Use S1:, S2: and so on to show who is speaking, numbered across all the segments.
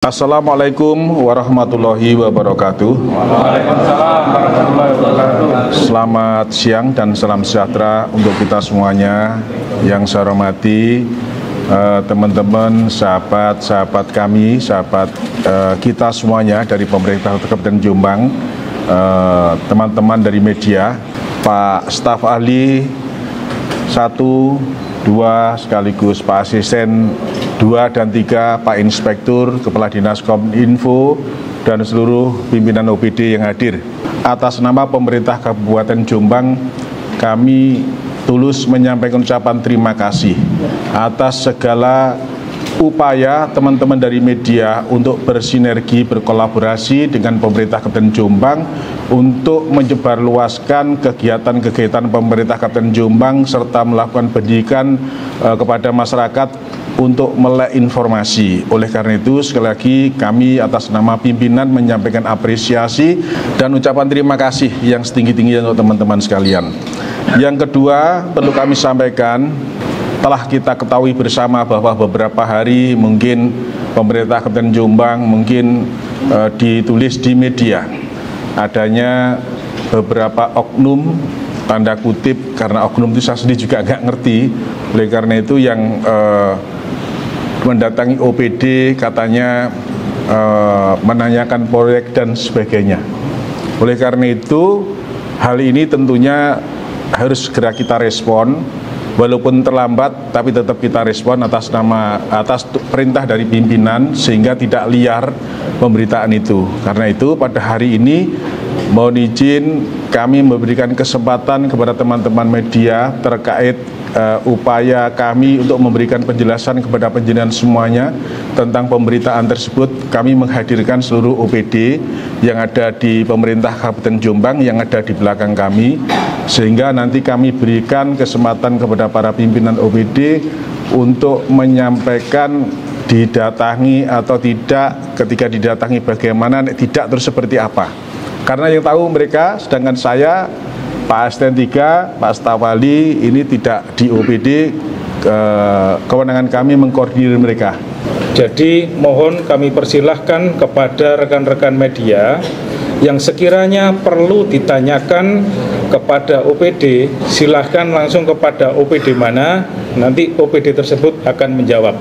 S1: Assalamualaikum warahmatullahi wabarakatuh.
S2: Waalaikumsalam warahmatullahi wabarakatuh.
S1: Selamat siang dan salam sejahtera untuk kita semuanya. Yang saya hormati teman-teman, sahabat-sahabat kami, sahabat kita semuanya dari pemerintah Kabupaten Jombang, teman-teman dari media, Pak Staf Ahli 1, 2, sekaligus Pak Asisten 2 dan 3, Pak Inspektur, Kepala Dinas Kominfo, dan seluruh pimpinan OPD yang hadir. Atas nama pemerintah Kabupaten Jombang, kami tulus menyampaikan ucapan terima kasih atas segala upaya teman-teman dari media untuk bersinergi, berkolaborasi dengan pemerintah Kabupaten Jombang untuk menyebarluaskan kegiatan-kegiatan pemerintah Kabupaten Jombang serta melakukan pendidikan kepada masyarakat untuk melek informasi. Oleh karena itu, sekali lagi kami atas nama pimpinan menyampaikan apresiasi dan ucapan terima kasih yang setinggi-tingginya untuk teman-teman sekalian. Yang kedua, perlu kami sampaikan, telah kita ketahui bersama bahwa beberapa hari mungkin pemerintah Kabupaten Jombang mungkin ditulis di media adanya beberapa oknum, tanda kutip, karena oknum itu saya sendiri juga agak ngerti. Oleh karena itu yang mendatangi OPD katanya menanyakan proyek dan sebagainya. Oleh karena itu hal ini tentunya harus segera kita respon, walaupun terlambat tapi tetap kita respon atas perintah dari pimpinan sehingga tidak liar pemberitaan itu. Karena itu pada hari ini mohon izin kami memberikan kesempatan kepada teman-teman media terkait upaya kami untuk memberikan penjelasan kepada penjenengan semuanya tentang pemberitaan tersebut. Kami menghadirkan seluruh OPD yang ada di pemerintah Kabupaten Jombang yang ada di belakang kami, sehingga nanti kami berikan kesempatan kepada para pimpinan OPD untuk menyampaikan didatangi atau tidak, ketika didatangi bagaimana, tidak terus seperti apa. Karena yang tahu mereka, sedangkan saya, Pak Asisten 3, Pak Staf Ahli ini tidak di OPD, kewenangan kami mengkoordinir mereka.
S2: Jadi mohon kami persilahkan kepada rekan-rekan media yang sekiranya perlu ditanyakan kepada OPD, silahkan langsung kepada OPD mana, nanti OPD tersebut akan menjawab.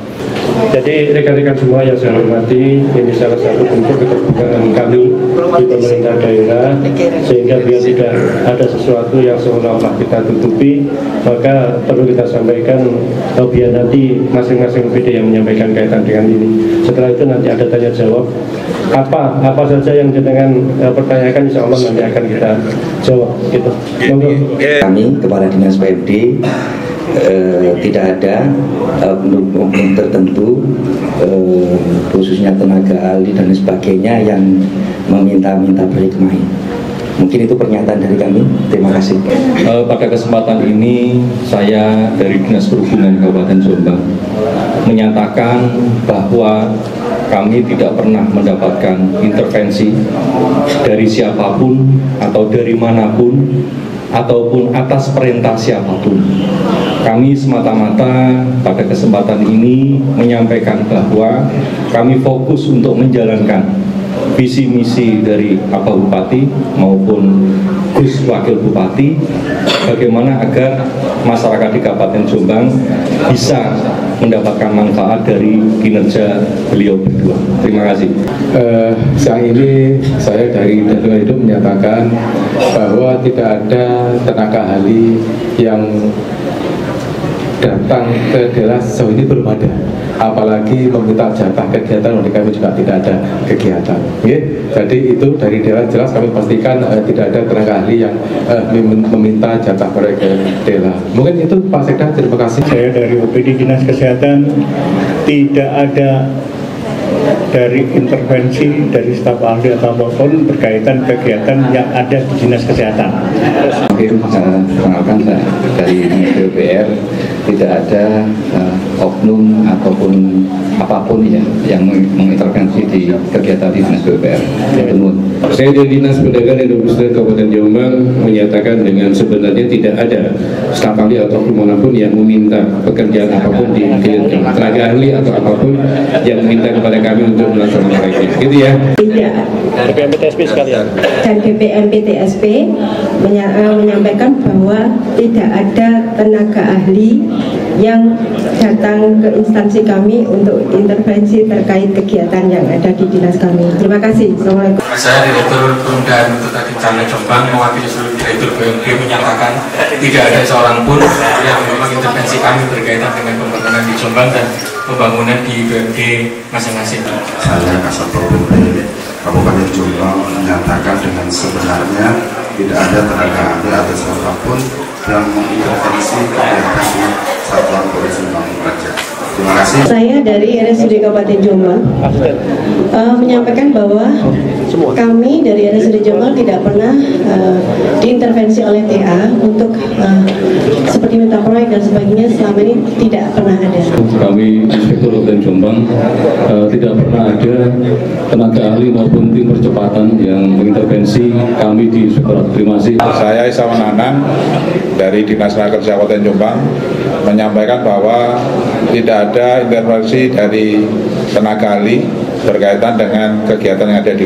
S3: Jadi rekan-rekan semua yang saya hormati, ini salah satu bentuk keterbukaan kami di pemerintah daerah, sehingga biar tidak ada sesuatu yang seolah-olah kita tutupi, maka perlu kita sampaikan biar nanti masing-masing OPD yang menyampaikan kaitan dengan ini. Setelah itu nanti ada tanya jawab, apa saja yang jenengan pertanyakan, insya Allah nanti akan kita jawab. Gitu.
S4: Kami Kepala Dinas PMD tidak ada oknum tertentu, khususnya tenaga ahli dan sebagainya yang meminta-minta proyek main. Mungkin itu pernyataan dari kami. Terima kasih.
S5: Pada kesempatan ini saya dari Dinas Perhubungan Kabupaten Jombang menyatakan bahwa kami tidak pernah mendapatkan intervensi dari siapapun atau dari manapun ataupun atas perintah siapapun. Kami semata-mata pada kesempatan ini menyampaikan bahwa kami fokus untuk menjalankan visi misi dari Bapak Bupati maupun Gus Wakil Bupati, bagaimana agar masyarakat di Kabupaten Jombang bisa mendapatkan manfaat dari kinerja beliau berdua. Terima kasih.
S6: Siang ini saya dari Dadungan Hidup menyatakan bahwa tidak ada tenaga ahli yang datang ke daerah sejauh ini, belum ada. Apalagi meminta jatah kegiatan, oleh kami juga tidak ada kegiatan. Jadi itu dari daerah jelas kami pastikan tidak ada tenaga ahli yang meminta jatah proyek ke daerah. Mungkin itu Pak Sekda, terima kasih.
S7: Saya dari OPD Dinas Kesehatan, tidak ada dari intervensi dari staf ahli atau apapun berkaitan kegiatan yang ada di Dinas Kesehatan.
S8: Perkenalkan saya dari DPR
S5: tidak ada oknum ataupun apapun ya yang mengintervensi di kegiatan Dinas PUPR.
S8: Saya dari Dinas Perdagangan dan Perindustrian Kabupaten Jombang menyatakan dengan sebenarnya tidak ada staf ahli atau manapun yang meminta pekerjaan apapun di tenaga ahli atau apapun yang meminta kepada kami untuk melaksanakannya. Gitu ya.
S3: Tidak. BPMPTSP sekalian.
S9: Dan BPMPTSP menyampaikan bahwa tidak ada tenaga ahli yang datang ke instansi kami untuk intervensi terkait kegiatan yang ada di dinas kami. Terima kasih. Assalamualaikum.
S10: Saya Direktur Penundaan Tuntutan Pidana Jombang mewakili seluruh Direktur BMG menyatakan tidak ada seorang pun yang mengintervensi kami berkaitan dengan pembangunan di Jombang dan pembangunan di BMG masing-masing.
S11: Saya Kasatpol PP Kabupaten Jombang menyatakan dengan sebenarnya tidak ada tenaga ahli atau siapapun yang mengintervensi kegiatan Satuan Polisi Pamung Praja. Terima kasih.
S9: Saya dari RSUD Kabupaten Jombang menyampaikan bahwa kami dari RSUD Jombang tidak pernah diintervensi oleh TA untuk seperti minta proyek dan sebagainya, selama ini tidak pernah ada.
S8: Kami Inspektur Kabupaten Jombang tidak pernah ada tenaga ahli maupun tim percepatan yang mengintervensi kami di Sektorat. Terima kasih.
S1: Saya Isawan Anang dari Dinas Tenaga Kerja Kabupaten Jombang menyampaikan bahwa tidak ada intervensi dari tenaga ahli berkaitan dengan kegiatan yang ada di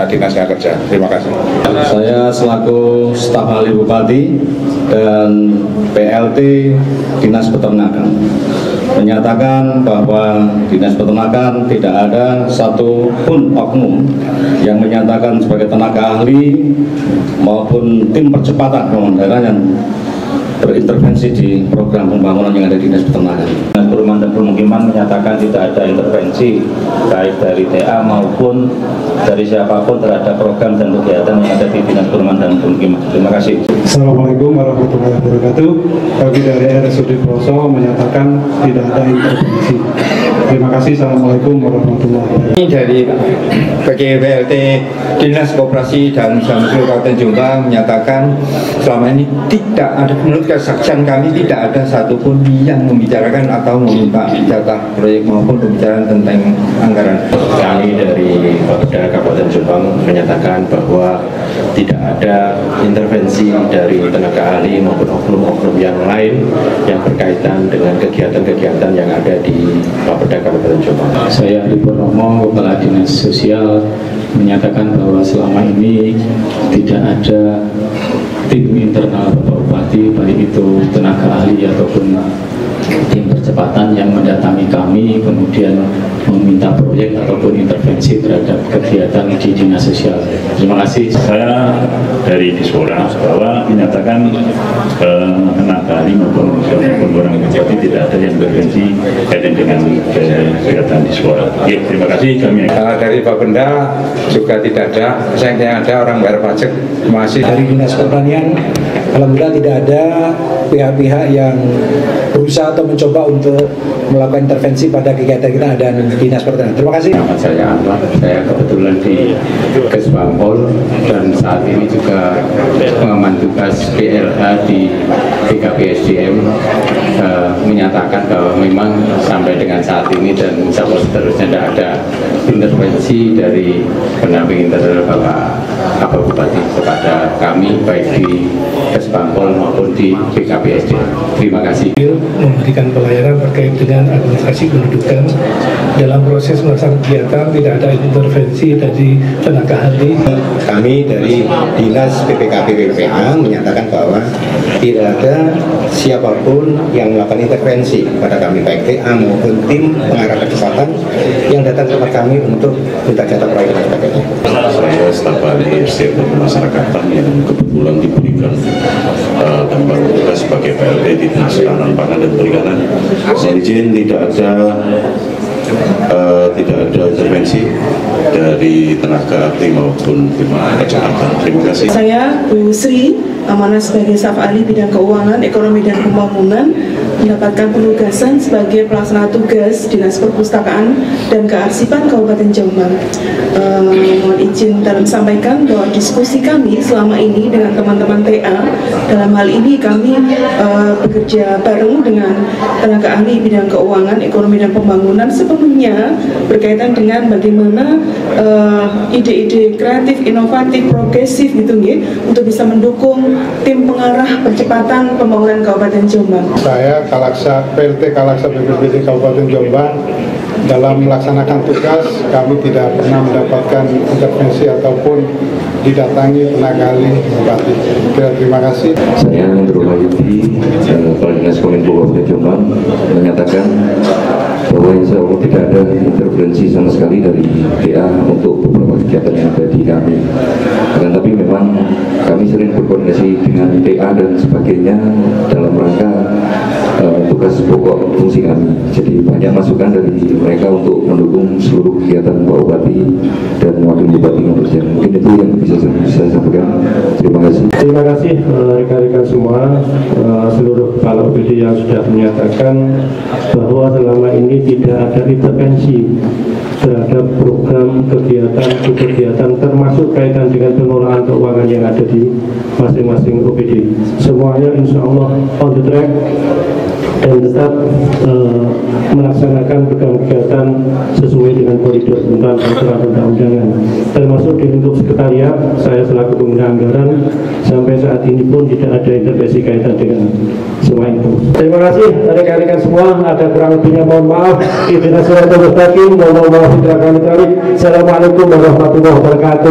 S1: Dinas Tenaga Kerja. Terima kasih.
S12: Saya selaku staf ahli Bupati dan PLT Dinas Peternakan menyatakan bahwa Dinas Peternakan tidak ada satupun oknum yang menyatakan sebagai tenaga ahli maupun tim percepatan pembangunan yang berintervensi di program pembangunan yang ada di Dinas Peternakan.
S13: Dinas Perumahan dan Permukiman menyatakan tidak ada intervensi baik dari TA maupun dari siapapun terhadap program dan kegiatan yang ada di Dinas Perumahan dan Permukiman. Terima kasih.
S14: Assalamualaikum warahmatullahi wabarakatuh. Kami dari RSUD Ploso menyatakan tidak ada intervensi. Terima kasih. Assalamualaikum warahmatullahi wabarakatuh.
S15: Dari PGWLT Dinas Koperasi dan Usaha Mikro Kabupaten Jombang menyatakan selama ini tidak ada, menurut kesaksian kami tidak ada satupun yang membicarakan atau meminta jatah proyek maupun pembicaraan tentang anggaran.
S16: Kami dari Bapeda Kabupaten Jombang menyatakan bahwa tidak ada intervensi dari tenaga ahli maupun oknum-oknum yang lain yang berkaitan dengan kegiatan-kegiatan yang ada di Bapeda Kabupaten Jombang.
S17: Saya Ari Purnomo, Kepala Dinas Sosial, menyatakan bahwa selama ini tidak ada tim internal Bapak Bupati, baik itu tenaga ahli ataupun tim percepatan yang mendatangi kami kemudian meminta proyek ataupun intervensi terhadap kegiatan di Dinas Sosial. Terima kasih.
S18: Saya dari Dispora bahwa menyatakan tenaga ahli maupun orang bupati tidak ada yang intervensi kaitan dengan kegiatan Dispora. Terima kasih. Kami
S19: dari Bapenda juga tidak ada. Yang ada orang bayar pajak. Masih
S20: dari Dinas Pertanian, alhamdulillah tidak ada pihak-pihak yang berusaha atau mencoba untuk melakukan intervensi pada kegiatan kita dan Dinas Pertanian. Terima kasih.
S17: Nama saya Anwar, saya kebetulan di Kesbangpol dan saat ini juga pengaman tugas PLH di BKPSDM menyatakan bahwa memang sampai dengan saat ini dan insya Allah seterusnya tidak ada intervensi dari pendamping internal Bapak Bupati kepada kami baik di Kesbangpol maupun di BKPSDM. Terima kasih.
S14: Memberikan pelayanan terkait dengan administrasi pendudukan dalam proses melaksanakan kegiatan, tidak ada intervensi dari tenaga ahli.
S21: Kami dari Dinas PPKP PPA menyatakan bahwa tidak ada siapapun yang melakukan intervensi pada kami baik TA maupun tim pengarah kecepatan yang datang ke tempat kami untuk minta jatah proyek dan sebagainya.
S18: Saya staf ahli setiap pemasarakatan yang kebetulan diberikan tambah tugas sebagai PLT di Dinas Ketahanan Pangan dan Perikanan. Saya izin tidak ada intervensi dari tenaga ahli maupun tim kecepatan. Terima kasih.
S22: Saya Bu Sri,
S2: amanah sebagai staf ahli bidang keuangan, ekonomi dan pembangunan, mendapatkan penugasan sebagai pelaksana tugas Dinas Perpustakaan dan Kearsipan Kabupaten Jombang. Mohon izin dalam sampaikan bahwa diskusi kami selama ini dengan teman-teman TA, dalam hal ini kami bekerja bareng dengan tenaga ahli bidang keuangan, ekonomi dan pembangunan, sepenuhnya berkaitan dengan bagaimana ide-ide kreatif, inovatif, progresif gitu untuk bisa mendukung tim pengarah percepatan pembangunan Kabupaten Jombang.
S14: Saya PLT Kalaksa BPBD Kabupaten Jombang, dalam melaksanakan tugas kami tidak pernah mendapatkan intervensi ataupun didatangi tenaga ahli bupati. Terima kasih.
S5: Saya Nurul Hayati, Kepala Dinas Kominfo Kabupaten Jombang, menyatakan bahwa insya Allah tidak ada intervensi sama sekali dari TA untuk beberapa kegiatan yang ada di kami. Tapi memang kami sering berkoordinasi dengan TA dan sebagainya dalam rangka tugas pokok fungsi kami. Jadi banyak masukan dari mereka untuk mendukung seluruh kegiatan Pak Bupati dan Wakil Bupati yang berjalan. Mungkin itu yang bisa saya sampaikan. Terima kasih.
S3: Terima kasih rekan-rekan semua, seluruh kepala OPD yang sudah menyatakan bahwa selama ini tidak ada intervensi terhadap program kegiatan termasuk kaitan dengan pengelolaan keuangan yang ada di masing-masing OPD. Semuanya insya Allah on the track dan tetap melaksanakan kegiatan sesuai dengan koridor tentang peraturan undang-undangan, termasuk di lingkup sekretariat. Saya selaku pengguna anggaran sampai saat ini pun tidak ada intervensi kaitan dengan semua itu. Terima kasih rekan-rekan semua, ada kurang lebihnya mohon maaf. Assalamualaikum warahmatullahi wabarakatuh.